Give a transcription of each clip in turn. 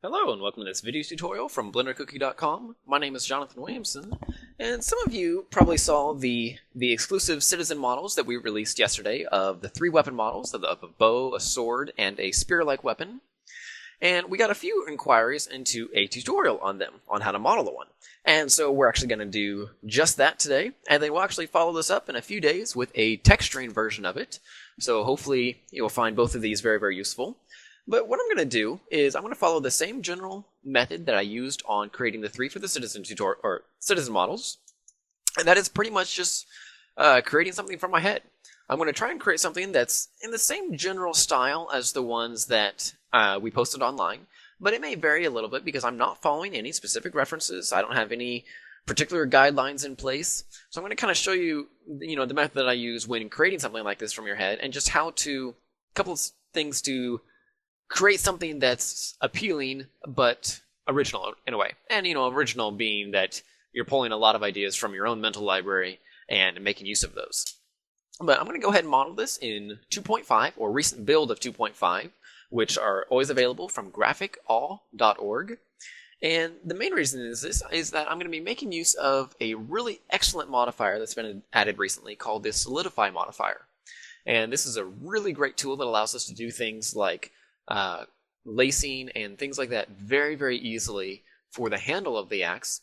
Hello and welcome to this video tutorial from BlenderCookie.com. My name is Jonathan Williamson, and some of you probably saw the exclusive citizen models that we released yesterday of the 3 weapon models of a bow, a sword, and a spear-like weapon. And we got a few inquiries into a tutorial on them, on how to model one. And so we're actually going to do just that today, and then we'll actually follow this up in a few days with a texturing version of it. So hopefully you'll find both of these very, very useful. But what I'm going to do is I'm going to follow the same general method that I used on creating the 3 for the citizen tutorial or citizen models, and that is pretty much just creating something from my head. I'm going to try and create something that's in the same general style as the ones that we posted online, but it may vary a little bit because I'm not following any specific references. I don't have any particular guidelines in place, so I'm going to kind of show you, the method that I use when creating something like this from your head, and just how to, a couple of things to create something that's appealing but original in a way. And, original being that you're pulling a lot of ideas from your own mental library and making use of those. But I'm going to go ahead and model this in 2.5 or recent build of 2.5, which are always available from graphicall.org. And the main reason is that I'm going to be making use of a really excellent modifier that's been added recently called the Solidify modifier. And this is a really great tool that allows us to do things like lacing and things like that very, very easily for the handle of the axe.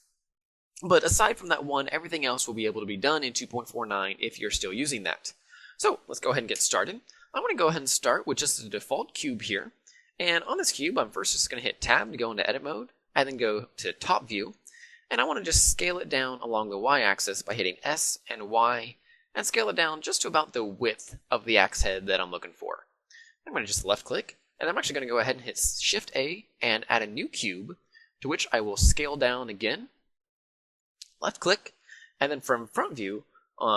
But aside from that one, everything else will be able to be done in 2.49 if you're still using that. So let's go ahead and get started. I'm going to go ahead and start with just the default cube here. And on this cube, I'm first just going to hit tab to go into edit mode, and then go to top view. And I want to just scale it down along the y-axis by hitting S and Y, and scale it down just to about the width of the axe head that I'm looking for. I'm going to just left click. And I'm actually going to go ahead and hit Shift A and add a new cube, to which I will scale down again, left click, and then from front view,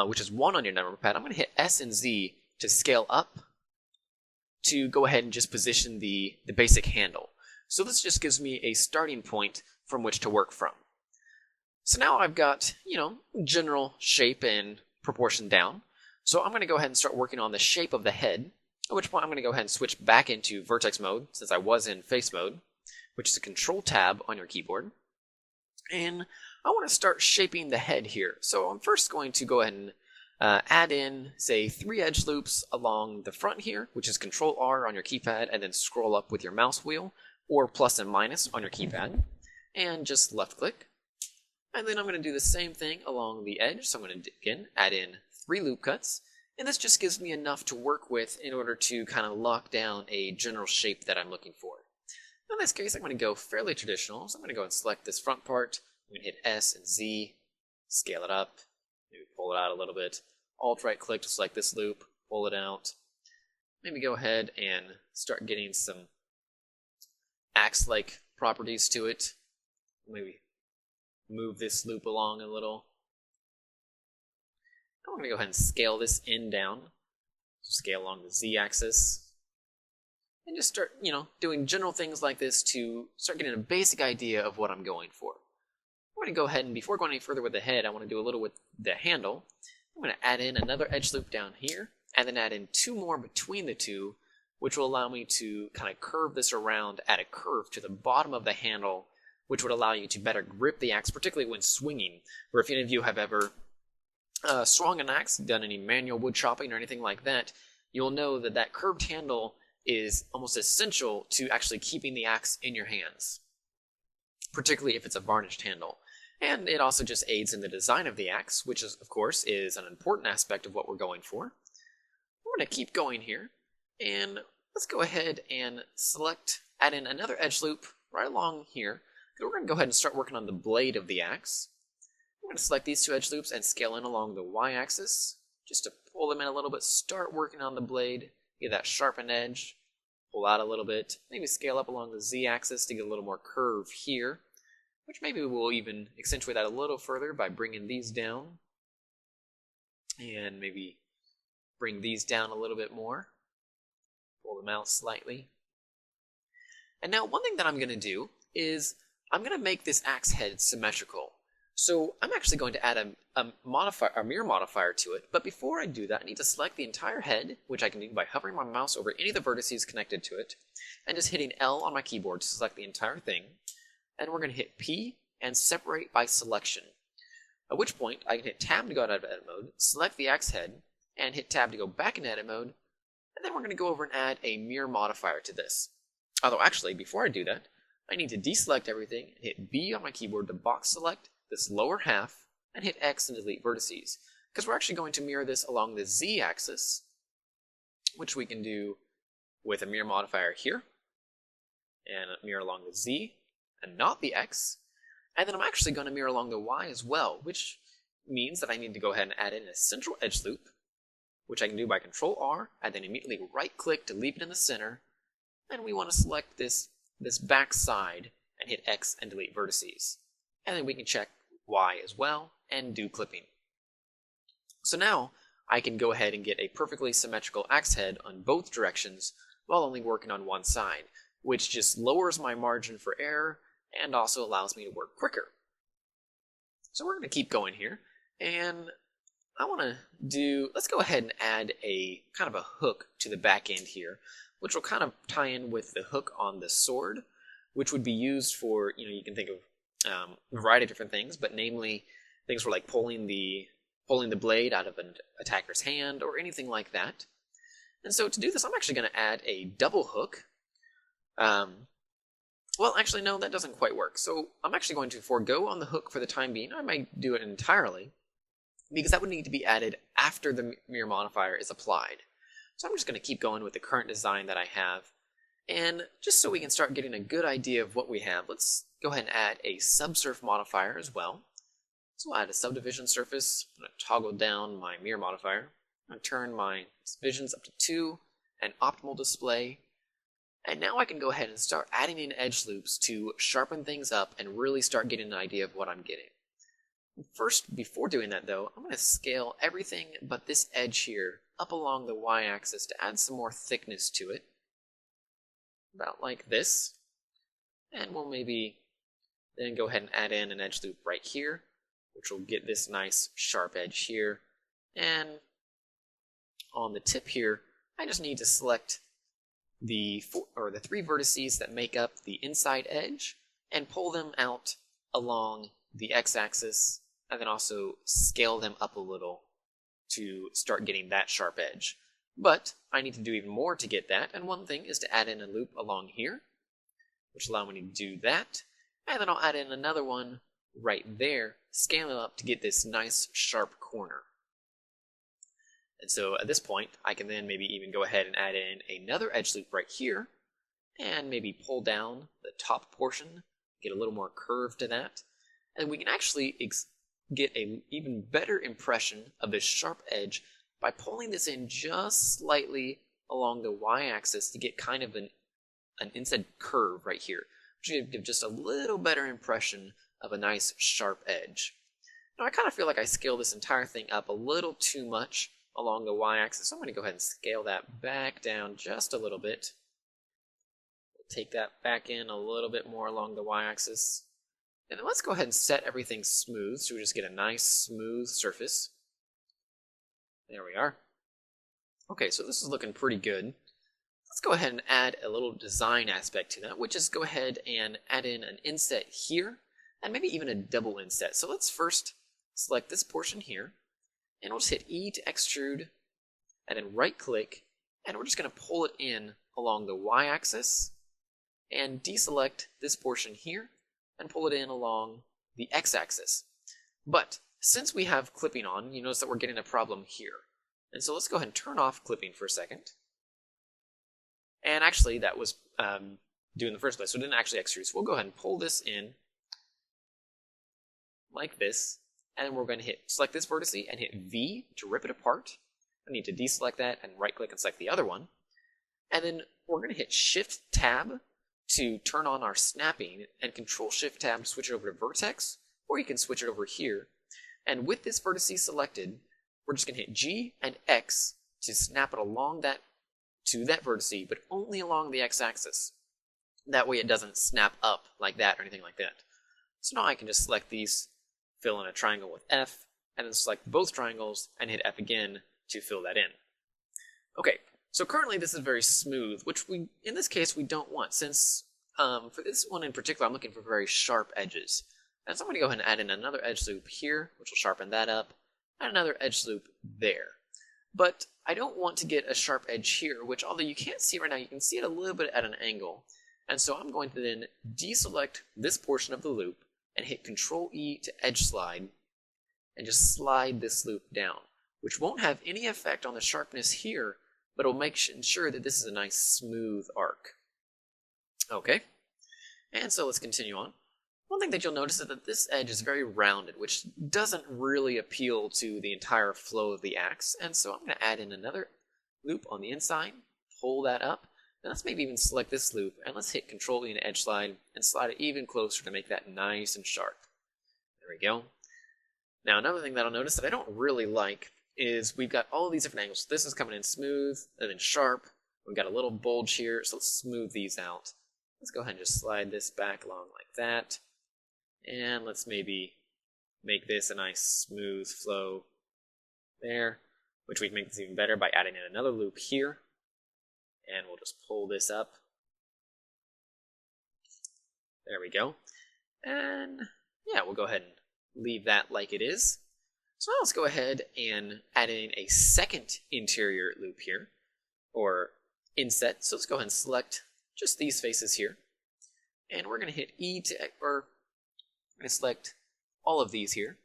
which is 1 on your number pad, I'm going to hit S and Z to scale up to go ahead and just position the basic handle. So this just gives me a starting point from which to work from. So now I've got, general shape and proportion down. So I'm going to go ahead and start working on the shape of the head. At which point I'm going to go ahead and switch back into vertex mode, since I was in face mode, which is a control tab on your keyboard. And I want to start shaping the head here. So I'm first going to go ahead and add in, say, 3 edge loops along the front here, which is control R on your keypad, and then scroll up with your mouse wheel, or plus and minus on your keypad, and just left click. And then I'm going to do the same thing along the edge. So I'm going to, again, add in 3 loop cuts. And this just gives me enough to work with in order to kind of lock down a general shape that I'm looking for. In this case, I'm going to go fairly traditional. So I'm going to go and select this front part. I'm going to hit S and Z, scale it up, maybe pull it out a little bit. Alt right click to select this loop, pull it out. Maybe go ahead and start getting some axe-like properties to it. Maybe move this loop along a little. I'm going to go ahead and scale this in down. Scale along the z-axis. And just start, doing general things like this to start getting a basic idea of what I'm going for. I'm going to go ahead and, before going any further with the head, I want to do a little with the handle. I'm going to add in another edge loop down here, and then add in 2 more between the two, which will allow me to kind of curve this around at a curve to the bottom of the handle, which would allow you to better grip the axe, particularly when swinging, where if any of you have ever swung an axe, done any manual wood chopping or anything like that, you'll know that that curved handle is almost essential to actually keeping the axe in your hands, particularly if it's a varnished handle. And it also just aids in the design of the axe, which is, of course, is an important aspect of what we're going for. I'm going to keep going here, and let's go ahead and add in another edge loop right along here. We're going to go ahead and start working on the blade of the axe. I'm going to select these 2 edge loops and scale in along the y-axis, just to pull them in a little bit, start working on the blade, get that sharpened edge, pull out a little bit, maybe scale up along the z-axis to get a little more curve here, which maybe we'll even accentuate that a little further by bringing these down, and maybe bring these down a little bit more, pull them out slightly. And now one thing that I'm going to do is I'm going to make this axe head symmetrical. So I'm actually going to add a mirror modifier to it, but before I do that, I need to select the entire head, which I can do by hovering my mouse over any of the vertices connected to it, and just hitting L on my keyboard to select the entire thing. And we're going to hit P and separate by selection. At which point, I can hit Tab to go out of edit mode, select the axe head, and hit Tab to go back into edit mode, and then we're going to go over and add a mirror modifier to this. Although actually, before I do that, I need to deselect everything and hit B on my keyboard to box select this lower half and hit X and delete vertices, because we're actually going to mirror this along the Z axis, which we can do with a mirror modifier here, and mirror along the Z and not the X, and then I'm actually going to mirror along the Y as well, which means that I need to go ahead and add in a central edge loop, which I can do by Control R, and then immediately right click to leave it in the center, and we want to select this back side and hit X and delete vertices. And then we can check Y as well and do clipping. So now I can go ahead and get a perfectly symmetrical axe head on both directions while only working on one side, which just lowers my margin for error and also allows me to work quicker. So we're going to keep going here, and I want to let's go ahead and add a kind of a hook to the back end here, which will kind of tie in with the hook on the sword, which would be used for, you can think of a variety of different things, but namely things for like pulling the blade out of an attacker's hand or anything like that. And so to do this, I'm actually going to add a double hook. Well, actually, no, that doesn't quite work. So I'm actually going to forego on the hook for the time being. I might do it entirely, because that would need to be added after the mirror modifier is applied. So I'm just going to keep going with the current design that I have. And just so we can start getting a good idea of what we have, let's go ahead and add a subsurf modifier as well. So I'll add a subdivision surface. I'm going to toggle down my mirror modifier. I'm going to turn my visions up to 2 and optimal display. And now I can go ahead and start adding in edge loops to sharpen things up and really start getting an idea of what I'm getting. First, before doing that though, I'm going to scale everything but this edge here up along the y-axis to add some more thickness to it. About like this. And we'll maybe then go ahead and add in an edge loop right here, which will get this nice sharp edge here. And on the tip here, I just need to select the 3 vertices that make up the inside edge and pull them out along the x-axis, and then also scale them up a little to start getting that sharp edge. But I need to do even more to get that, and one thing is to add in a loop along here, which allows me to do that, and then I'll add in another one right there, scale it up to get this nice sharp corner. And so at this point, I can then maybe even go ahead and add in another edge loop right here, and maybe pull down the top portion, get a little more curve to that, and we can actually get an even better impression of this sharp edge by pulling this in just slightly along the y-axis to get kind of an inset curve right here, which will give just a little better impression of a nice sharp edge. Now I kind of feel like I scaled this entire thing up a little too much along the y-axis, so I'm going to go ahead and scale that back down just a little bit. We'll take that back in a little bit more along the y-axis. And then let's go ahead and set everything smooth so we just get a nice smooth surface. There we are. Okay, so this is looking pretty good. Let's go ahead and add a little design aspect to that, which is go ahead and add in an inset here, and maybe even a double inset. So let's first select this portion here, and we'll just hit E to extrude, and then right click, and we're just going to pull it in along the y-axis, and deselect this portion here, and pull it in along the x-axis. But since we have clipping on, you notice that we're getting a problem here. And so let's go ahead and turn off clipping for a second. And actually that was doing the first place, so it didn't actually extrude. So we'll go ahead and pull this in like this, and then we're going to select this vertice and hit V to rip it apart. I need to deselect that and right click and select the other one. And then we're going to hit Shift Tab to turn on our snapping, and Control Shift Tab to switch it over to vertex, or you can switch it over here. And with this vertice selected, we're just going to hit G and X to snap it along to that vertice, but only along the x-axis. That way it doesn't snap up like that or anything like that. So now I can just select these fill in a triangle with F, and then select both triangles and hit F again to fill that in. Okay, so currently this is very smooth, which in this case we don't want, since for this one in particular I'm looking for very sharp edges. And so I'm going to go ahead and add in another edge loop here, which will sharpen that up, and another edge loop there. But I don't want to get a sharp edge here, which although you can't see right now, you can see it a little bit at an angle. And so I'm going to then deselect this portion of the loop and hit Control E to edge slide and just slide this loop down, which won't have any effect on the sharpness here, but it'll make sure that this is a nice smooth arc. Okay, and so let's continue on. One thing that you'll notice is that this edge is very rounded, which doesn't really appeal to the entire flow of the axe, and so I'm going to add in another loop on the inside, pull that up, and let's maybe even select this loop, and let's hit Control E and edge slide, and slide it even closer to make that nice and sharp. There we go. Now another thing that I'll notice that I don't really like is we've got all these different angles. This is coming in smooth, and then sharp. We've got a little bulge here, so let's smooth these out. Let's go ahead and just slide this back along like that. And let's maybe make this a nice smooth flow there, which we can make this even better by adding in another loop here. And we'll just pull this up. There we go. And yeah, we'll go ahead and leave that like it is. So now let's go ahead and add in a second interior loop here, or inset. So let's go ahead and select just these faces here. And we're going to hit E to, or I'm going to select all of these here.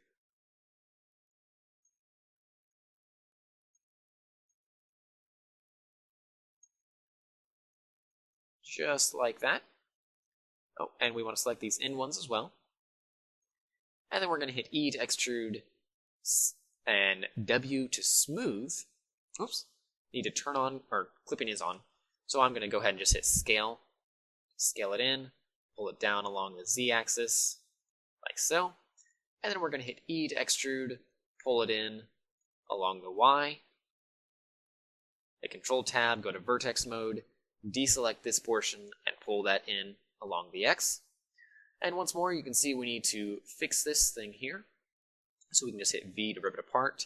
Just like that. Oh, and we want to select these in ones as well. And then we're going to hit E to extrude and W to smooth. Oops, need to turn on, or clipping is on. So I'm going to go ahead and just hit scale, scale it in, pull it down along the Z axis, like so. And then we're going to hit E to extrude, pull it in along the Y. Hit Control Tab, go to vertex mode, deselect this portion, and pull that in along the X. And once more, you can see we need to fix this thing here. So we can just hit V to rip it apart,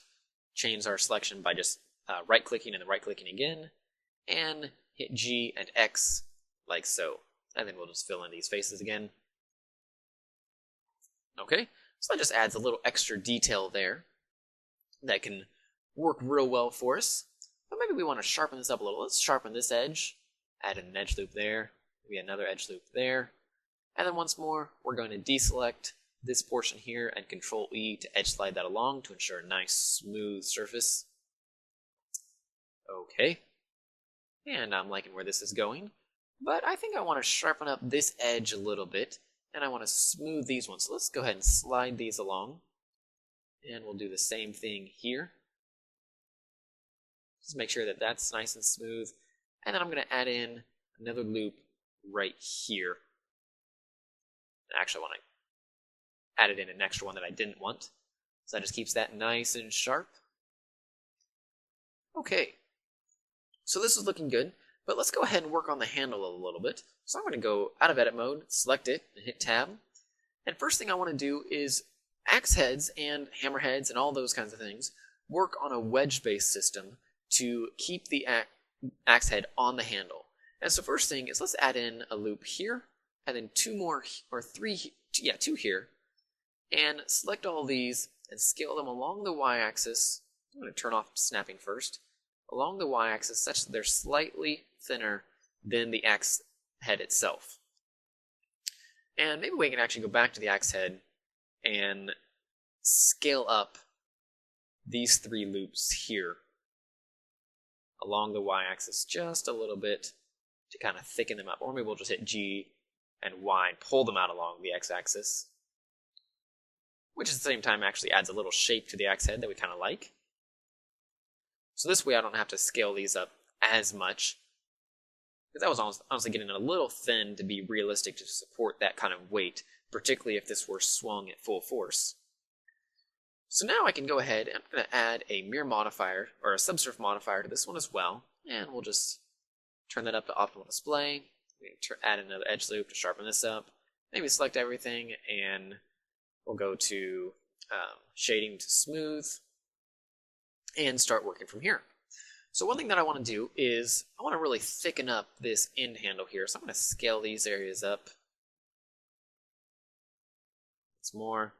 change our selection by just right-clicking and then right-clicking again, and hit G and X like so. And then we'll just fill in these faces again. Okay, so that just adds a little extra detail there that can work real well for us. But maybe we want to sharpen this up a little. Let's sharpen this edge, add an edge loop there, maybe another edge loop there. And then once more, we're going to deselect this portion here and Control E to edge slide that along to ensure a nice smooth surface. Okay, and I'm liking where this is going, but I think I want to sharpen up this edge a little bit, and I want to smooth these ones. So let's go ahead and slide these along, and we'll do the same thing here. Just make sure that that's nice and smooth, and then I'm going to add in another loop right here. Actually, I want to add it in an extra one that I didn't want, so that just keeps that nice and sharp. Okay, so this is looking good, but let's go ahead and work on the handle a little bit. So I'm going to go out of edit mode, select it, and hit tab. And first thing I want to do is axe heads and hammer heads and all those kinds of things work on a wedge-based system to keep the axe head on the handle. And so first thing is let's add in a loop here, and then two more, or two here, and select all these and scale them along the y-axis. I'm going to turn off snapping first. Along the y-axis such that they're slightly thinner than the axe head itself. And maybe we can actually go back to the axe head and scale up these three loops here along the y-axis just a little bit to kind of thicken them up. Or maybe we'll just hit G and Y and pull them out along the x-axis, which at the same time actually adds a little shape to the axe head that we kind of like. So this way I don't have to scale these up as much, because that was honestly getting a little thin to be realistic to support that kind of weight, particularly if this were swung at full force. So now I can go ahead and I'm going to add a mirror modifier, or a subsurf modifier to this one as well, and we'll just turn that up to optimal display. We can add another edge loop to sharpen this up, maybe select everything, and we'll go to shading to smooth, and start working from here. So one thing that I want to do is I want to really thicken up this end handle here. So I'm going to scale these areas up. It's more.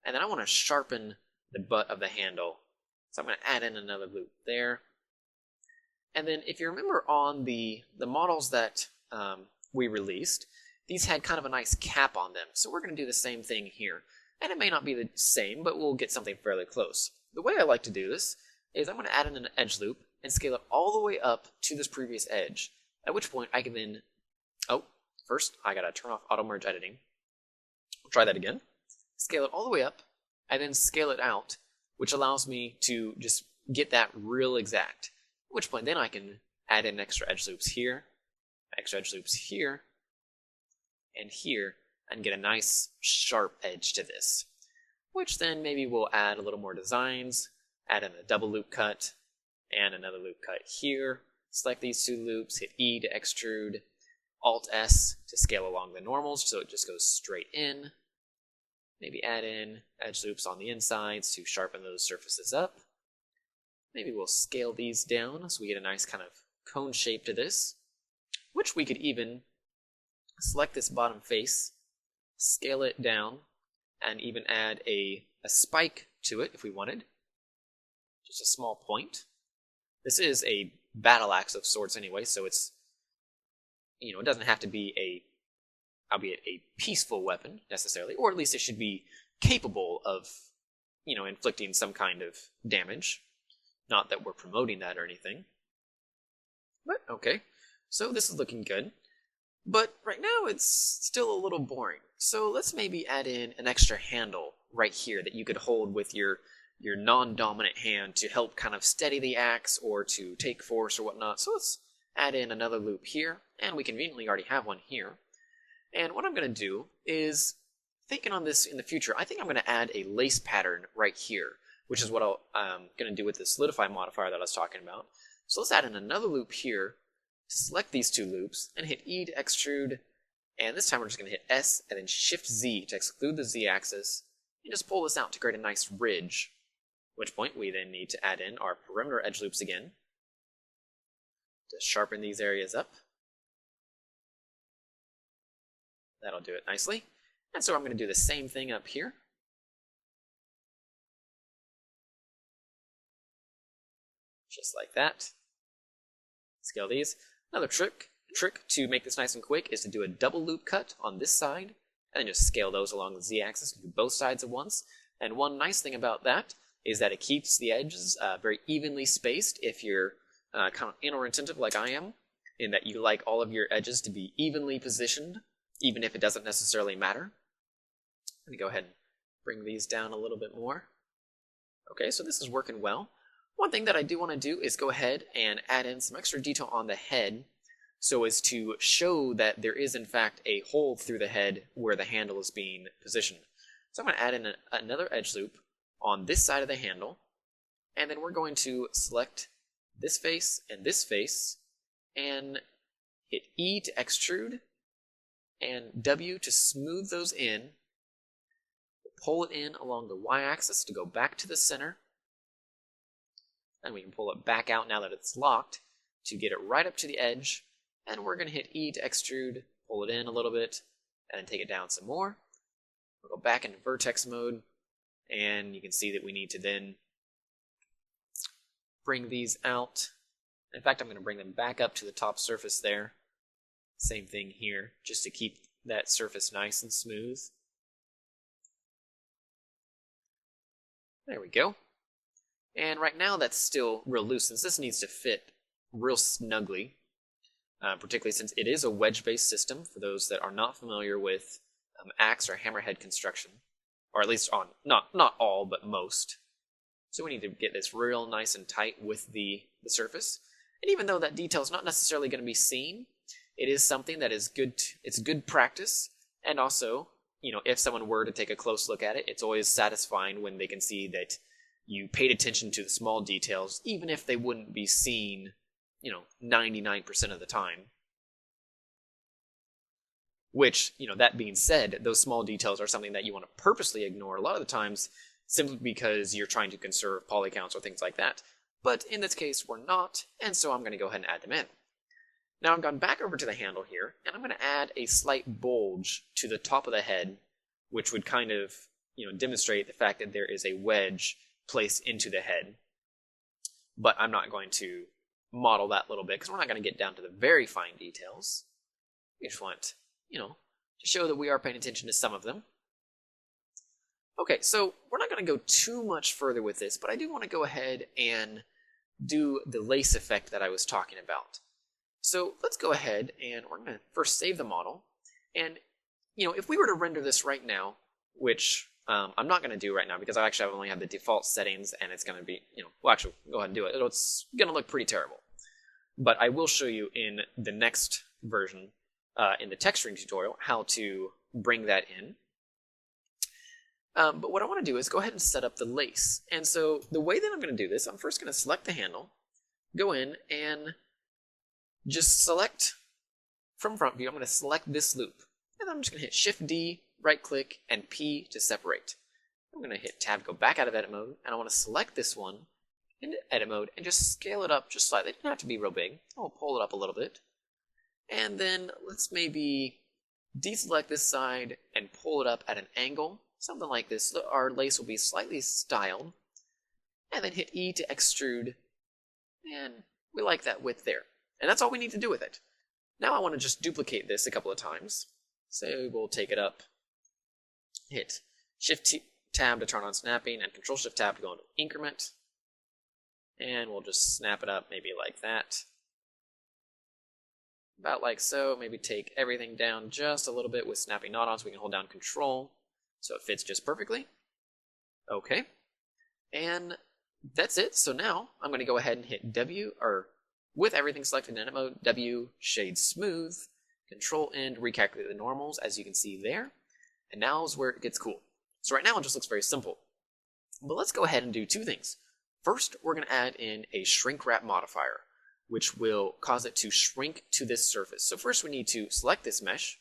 And then I want to sharpen the butt of the handle. So I'm going to add in another loop there. And then if you remember on the models that we released, these had kind of a nice cap on them. So we're going to do the same thing here. And it may not be the same, but we'll get something fairly close. The way I like to do this is I'm going to add in an edge loop and scale it all the way up to this previous edge, at which point I can then, first I gotta turn off auto merge editing. We'll try that again. Scale it all the way up, and then scale it out, which allows me to just get that real exact, at which point then I can add in extra edge loops here, and here, and get a nice sharp edge to this, which then maybe we'll add a little more designs, add in a double loop cut, and another loop cut here. Select these two loops, hit E to extrude, Alt S to scale along the normals so it just goes straight in. Maybe add in edge loops on the insides to sharpen those surfaces up. Maybe we'll scale these down so we get a nice kind of cone shape to this, which we could even select this bottom face, scale it down, and even add a spike to it if we wanted. Just a small point. This is a battle axe of sorts anyway, so it's, it doesn't have to be albeit a peaceful weapon necessarily, or at least it should be capable of, inflicting some kind of damage. Not that we're promoting that or anything. But, okay. So this is looking good. But right now it's still a little boring. So let's maybe add in an extra handle right here that you could hold with your non-dominant hand to help kind of steady the axe or to take force or whatnot. So let's add in another loop here, and we conveniently already have one here. And what I'm going to do is, thinking on this in the future, I think I'm going to add a lace pattern right here, which is what I'm going to do with the Solidify modifier that I was talking about. So let's add in another loop here, select these two loops, and hit E to extrude, and this time we're just going to hit S and then Shift Z to exclude the Z axis, and just pull this out to create a nice ridge. At which point we then need to add in our perimeter edge loops again to sharpen these areas up. That'll do it nicely. And so I'm going to do the same thing up here. Just like that. Scale these. Another trick to make this nice and quick is to do a double loop cut on this side, and then just scale those along the Z-axis, do both sides at once. And one nice thing about that is that it keeps the edges very evenly spaced if you're kind of anal retentive like I am, in that you like all of your edges to be evenly positioned, even if it doesn't necessarily matter. Let me go ahead and bring these down a little bit more. Okay, so this is working well. One thing that I do want to do is go ahead and add in some extra detail on the head so as to show that there is in fact a hole through the head where the handle is being positioned. So I'm going to add in another edge loop on this side of the handle, and then we're going to select this face, and hit E to extrude, and W to smooth those in, pull it in along the Y-axis to go back to the center, and we can pull it back out now that it's locked to get it right up to the edge, and we're going to hit E to extrude, pull it in a little bit, and then take it down some more. We'll go back into vertex mode, and you can see that we need to then bring these out. In fact, I'm going to bring them back up to the top surface there. Same thing here, just to keep that surface nice and smooth. There we go. And right now that's still real loose, since this needs to fit real snugly, particularly since it is a wedge-based system for those that are not familiar with axe or hammerhead construction, or at least on not all, but most. So we need to get this real nice and tight with the surface. And even though that detail is not necessarily going to be seen, it is something that is good. It's good practice, and also, if someone were to take a close look at it, it's always satisfying when they can see that you paid attention to the small details, even if they wouldn't be seen, 99% of the time. Which, that being said, those small details are something that you want to purposely ignore. A lot of the times, simply because you're trying to conserve poly counts or things like that. But in this case, we're not, and so I'm going to go ahead and add them in. Now I've gone back over to the handle here, and I'm going to add a slight bulge to the top of the head, which would kind of, demonstrate the fact that there is a wedge placed into the head. But I'm not going to model that little bit because we're not going to get down to the very fine details. We just want, to show that we are paying attention to some of them. Okay, so we're not going to go too much further with this, but I do want to go ahead and do the lace effect that I was talking about. So let's go ahead and we're going to first save the model. And, if we were to render this right now, which I'm not going to do right now because I actually only have the default settings and it's going to be, well, actually, go ahead and do it. It's going to look pretty terrible. But I will show you in the next version, in the texturing tutorial, how to bring that in. But what I want to do is go ahead and set up the lace. And so the way that I'm going to do this, I'm first going to select the handle, go in and just select from front view. I'm going to select this loop. And then I'm just going to hit Shift D, right click, and P to separate. I'm going to hit Tab to go back out of edit mode, and I want to select this one into edit mode and just scale it up just slightly. It doesn't have to be real big. I'll pull it up a little bit. And then let's maybe deselect this side and pull it up at an angle, something like this. Our lace will be slightly styled. And then hit E to extrude. And we like that width there. And that's all we need to do with it. Now I want to just duplicate this a couple of times. So we'll take it up, hit Shift Tab to turn on snapping, and Control Shift Tab to go into increment. And we'll just snap it up maybe like that. About like so. Maybe take everything down just a little bit with snapping not on so we can hold down Control so it fits just perfectly. Okay. And that's it. So now I'm going to go ahead and hit W, or with everything selected in edit mode, W, shade smooth, Control N to recalculate the normals, as you can see there. And now is where it gets cool. So right now it just looks very simple. But let's go ahead and do two things. First, we're going to add in a Shrinkwrap modifier, which will cause it to shrink to this surface. So first we need to select this mesh,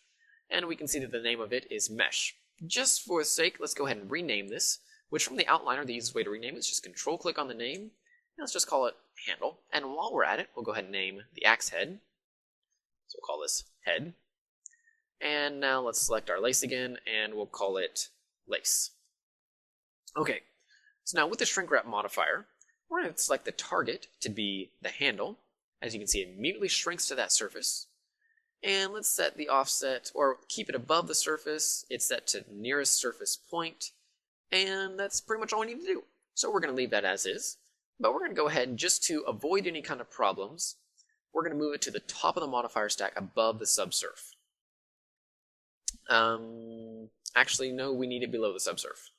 and we can see that the name of it is mesh. Just for the sake, let's go ahead and rename this, which from the outliner, the easiest way to rename it is just Control click on the name, and let's just call it handle. And while we're at it, we'll go ahead and name the axe head. So we'll call this head. And now let's select our lace again, and we'll call it lace. Okay, so now with the Shrinkwrap modifier, we're going to select the target to be the handle. As you can see, it immediately shrinks to that surface. And let's set the offset, or keep it above the surface. It's set to nearest surface point. And that's pretty much all we need to do. So we're going to leave that as is. But we're going to go ahead and just to avoid any kind of problems, we're going to move it to the top of the modifier stack above the subsurf. Actually, no, we need it below the subsurf.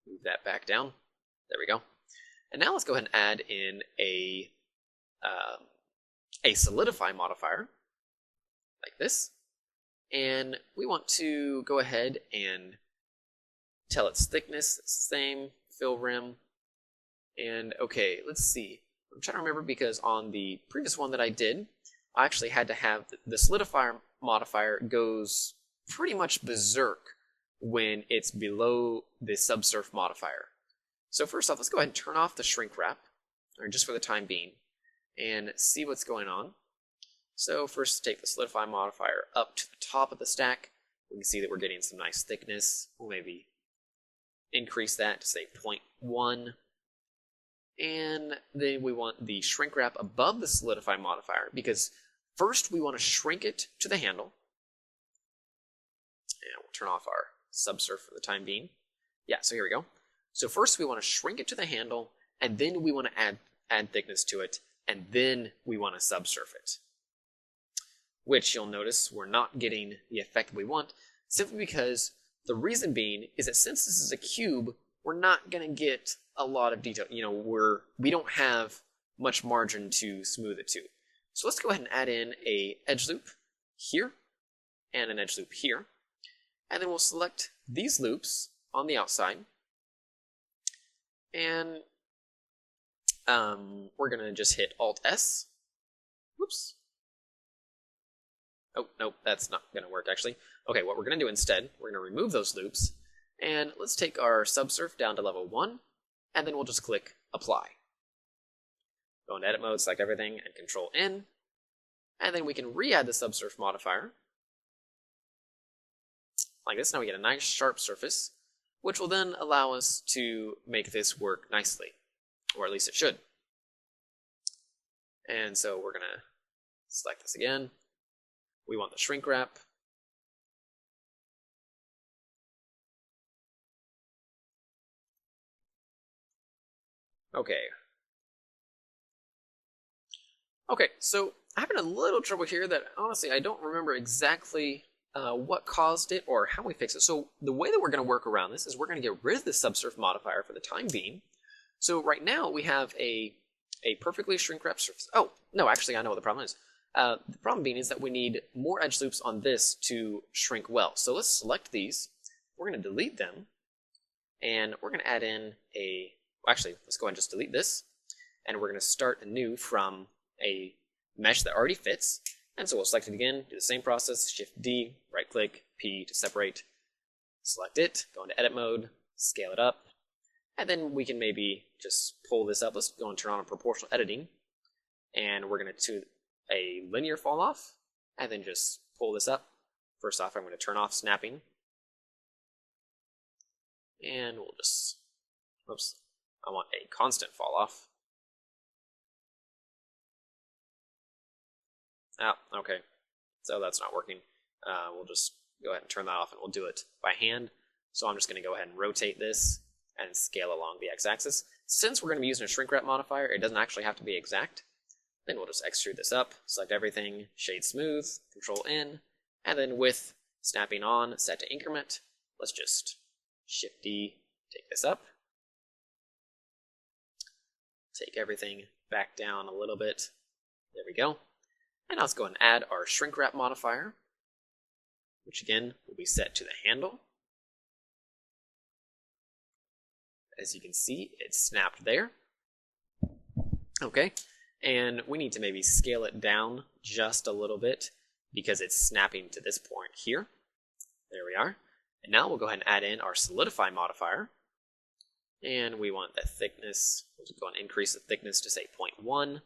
Move that back down. There we go. And now let's go ahead and add in a solidify modifier, like this. And we want to go ahead and tell its thickness, it's the same, fill rim. And okay, let's see. I'm trying to remember because on the previous one that I did, I actually had to have the solidifier modifier goes pretty much berserk when it's below the subsurf modifier. So first off, let's go ahead and turn off the shrink wrap, or just for the time being, and see what's going on. So first take the solidify modifier up to the top of the stack. We can see that we're getting some nice thickness. We'll maybe increase that to say 0.1. And then we want the shrink wrap above the solidify modifier, because first we want to shrink it to the handle. And we'll turn off our subsurf for the time being. Yeah, so here we go. So first we want to shrink it to the handle, and then we want to add thickness to it, and then we want to subsurf it. Which you'll notice we're not getting the effect we want, simply because the reason being is that since this is a cube, we're not going to get a lot of detail. You know, we don't have much margin to smooth it to. So let's go ahead and add in a edge loop here and an edge loop here. And then we'll select these loops on the outside. And we're going to just hit Alt-S. Whoops. Oh, nope, that's not going to work actually. Okay, what we're going to do instead, we're going to remove those loops. And let's take our subsurf down to level 1, and then we'll just click Apply. Go into Edit Mode, select everything, and Control N, and then we can re-add the subsurf modifier. Like this, now we get a nice sharp surface, which will then allow us to make this work nicely, or at least it should. And so we're going to select this again. We want the shrink wrap. Okay. Okay, so I'm having a little trouble here that honestly I don't remember exactly what caused it or how we fix it. So the way that we're going to work around this is we're going to get rid of the subsurf modifier for the time being. So right now we have a perfectly shrink wrap surface. Oh, no, actually I know what the problem is. The problem being is that we need more edge loops on this to shrink well. So let's select these. We're going to delete them. And we're going to add in a... Well, actually, let's go ahead and just delete this. And we're going to start anew from a mesh that already fits. And so we'll select it again, do the same process, Shift D, right click, P to separate, select it, go into edit mode, scale it up, and then we can maybe just pull this up. Let's go and turn on proportional editing, and we're going to do a linear fall off, and then just pull this up. First off, I'm going to turn off snapping, and we'll just, oops, I want a constant fall off. Oh, okay, so that's not working. We'll just go ahead and turn that off, and we'll do it by hand. So I'm just going to go ahead and rotate this and scale along the x-axis. Since we're going to be using a shrink wrap modifier, it doesn't actually have to be exact. Then we'll just extrude this up, select everything, shade smooth, Control N, and then with snapping on, set to increment, let's just Shift D, take this up. Take everything back down a little bit. There we go. And now let's go and add our shrink wrap modifier, which again will be set to the handle. As you can see, it's snapped there. Okay, and we need to maybe scale it down just a little bit because it's snapping to this point here. There we are. And now we'll go ahead and add in our solidify modifier. And we want the thickness, we'll just go and increase the thickness to say 0.1.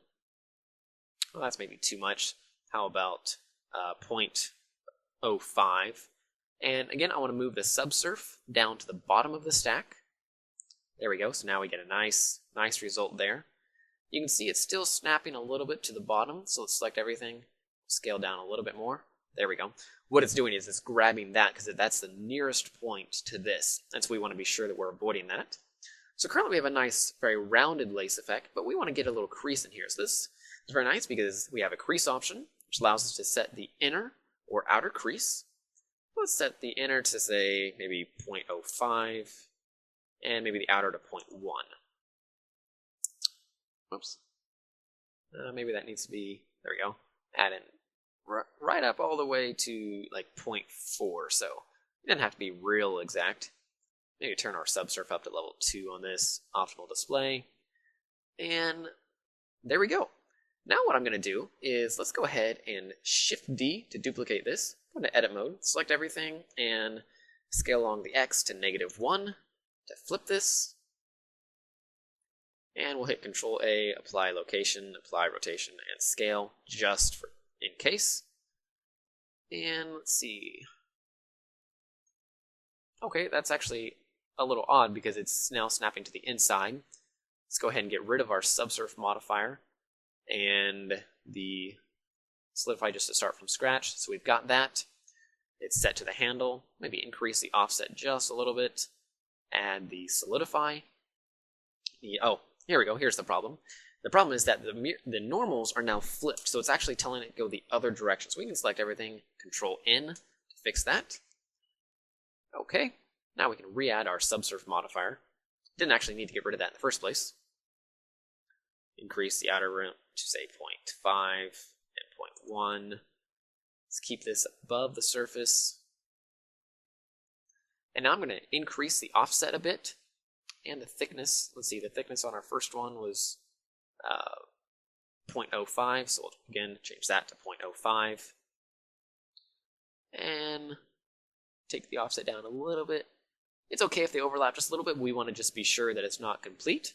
Well, that's maybe too much. How about 0.05? And again, I want to move the subsurf down to the bottom of the stack. There we go. So now we get a nice result there. You can see it's still snapping a little bit to the bottom. So let's select everything, scale down a little bit more. There we go. What it's doing is it's grabbing that because that's the nearest point to this. And so we want to be sure that we're avoiding that. So currently we have a nice, very rounded lace effect, but we want to get a little crease in here. So this is very nice because we have a crease option, which allows us to set the inner or outer crease. Let's set the inner to say maybe 0.05 and maybe the outer to 0.1. Whoops. Maybe that needs to be, there we go, add in right up all the way to like 0.4. So it doesn't have to be real exact. Maybe turn our subsurf up to level 2 on this optional display. And there we go. Now what I'm going to do is let's go ahead and Shift D to duplicate this. Go into edit mode, select everything, and scale along the X to -1 to flip this. And we'll hit Control A, apply location, apply rotation, and scale just for in case. And let's see. Okay, that's actually a little odd because it's now snapping to the inside. Let's go ahead and get rid of our subsurf modifier and the solidify just to start from scratch. So we've got that. It's set to the handle. Maybe increase the offset just a little bit. Add the solidify. Oh, here we go. Here's the problem. The problem is that the normals are now flipped, so it's actually telling it to go the other direction. So we can select everything, Control N to fix that. Okay, now we can re-add our subsurf modifier. Didn't actually need to get rid of that in the first place. Increase the outer rim to say 0.5 and 0.1. Let's keep this above the surface. And now I'm going to increase the offset a bit and the thickness. Let's see, the thickness on our first one was 0.05, so we'll again change that to 0.05. And take the offset down a little bit. It's okay if they overlap just a little bit. We want to just be sure that it's not complete.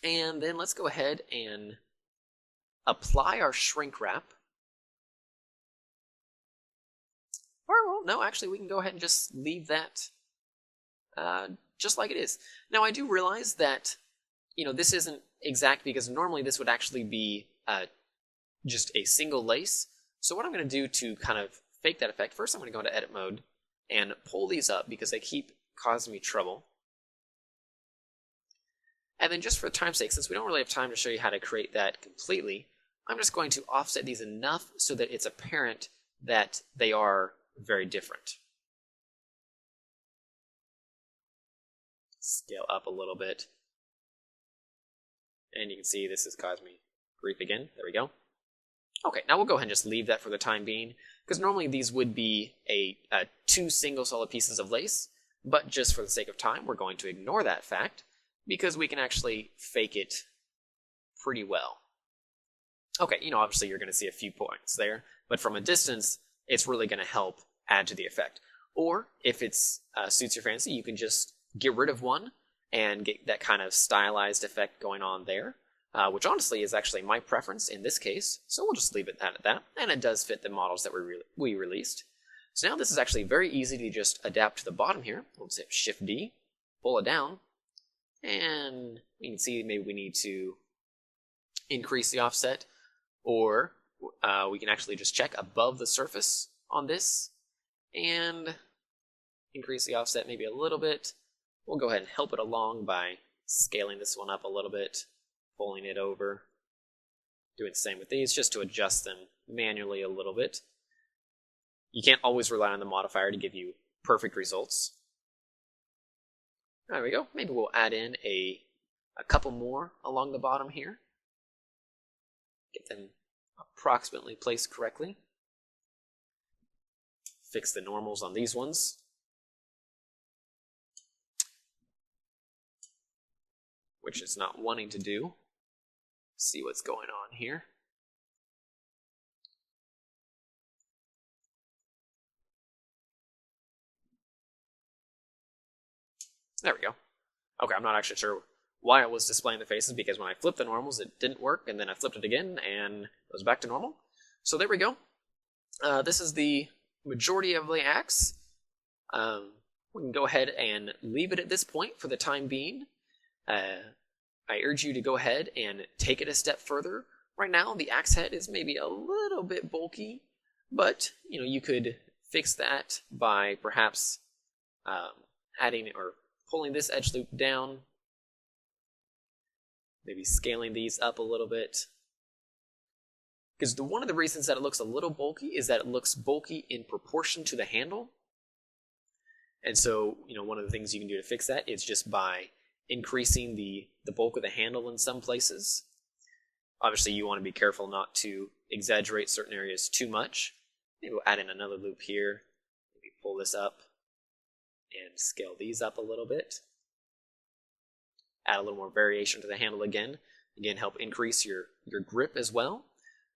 And then let's go ahead and apply our shrink wrap. Or, well, no, actually, we can go ahead and just leave that just like it is. Now, I do realize that, this isn't exact because normally this would actually be just a single lace. So what I'm going to do to kind of fake that effect, first I'm going to go into edit mode and pull these up because they keep causing me trouble. And then just for time's sake, since we don't really have time to show you how to create that completely, I'm just going to offset these enough so that it's apparent that they are very different. Scale up a little bit. And you can see this has caused me grief again. There we go. Okay, now we'll go ahead and just leave that for the time being, because normally these would be two single solid pieces of lace, but just for the sake of time, we're going to ignore that fact, because we can actually fake it pretty well. Okay, obviously you're going to see a few points there, but from a distance, it's really going to help add to the effect. Or if it suits your fancy, you can just get rid of one and get that kind of stylized effect going on there, which honestly is actually my preference in this case. So we'll just leave it at that, and it does fit the models that we released. So now this is actually very easy to just adapt to the bottom here. We'll hit Shift D, pull it down, and you can see maybe we need to increase the offset, or we can actually just check above the surface on this and increase the offset maybe a little bit. We'll go ahead and help it along by scaling this one up a little bit, pulling it over, doing the same with these just to adjust them manually a little bit. You can't always rely on the modifier to give you perfect results. There we go. Maybe we'll add in a couple more along the bottom here. Get them approximately placed correctly. Fix the normals on these ones. Which it's not wanting to do. See what's going on here. There we go. Okay, I'm not actually sure why it was displaying the faces, because when I flipped the normals it didn't work, and then I flipped it again and it was back to normal. So there we go. This is the majority of the axe. We can go ahead and leave it at this point for the time being. I urge you to go ahead and take it a step further. Right now, the axe head is maybe a little bit bulky, but you could fix that by perhaps adding or pulling this edge loop down, maybe scaling these up a little bit. Because one of the reasons that it looks a little bulky is that it looks bulky in proportion to the handle. And so, one of the things you can do to fix that is just by increasing the bulk of the handle in some places. Obviously, you want to be careful not to exaggerate certain areas too much. Maybe we'll add in another loop here. Maybe pull this up and scale these up a little bit. Add a little more variation to the handle again. Again, help increase your grip as well.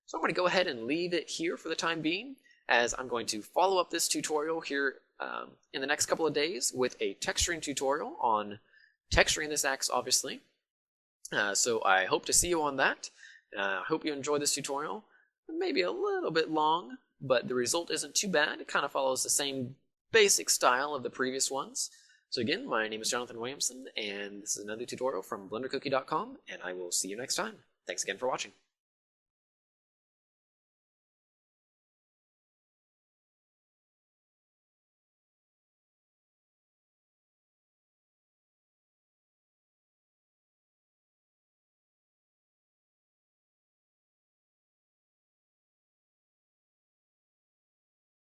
So I'm going to go ahead and leave it here for the time being, as I'm going to follow up this tutorial here in the next couple of days with a texturing tutorial on texturing this axe, obviously. So I hope to see you on that. I hope you enjoyed this tutorial. Maybe a little bit long, but the result isn't too bad. It kind of follows the same basic style of the previous ones. So again, my name is Jonathan Williamson, and this is another tutorial from BlenderCookie.com, and I will see you next time. Thanks again for watching.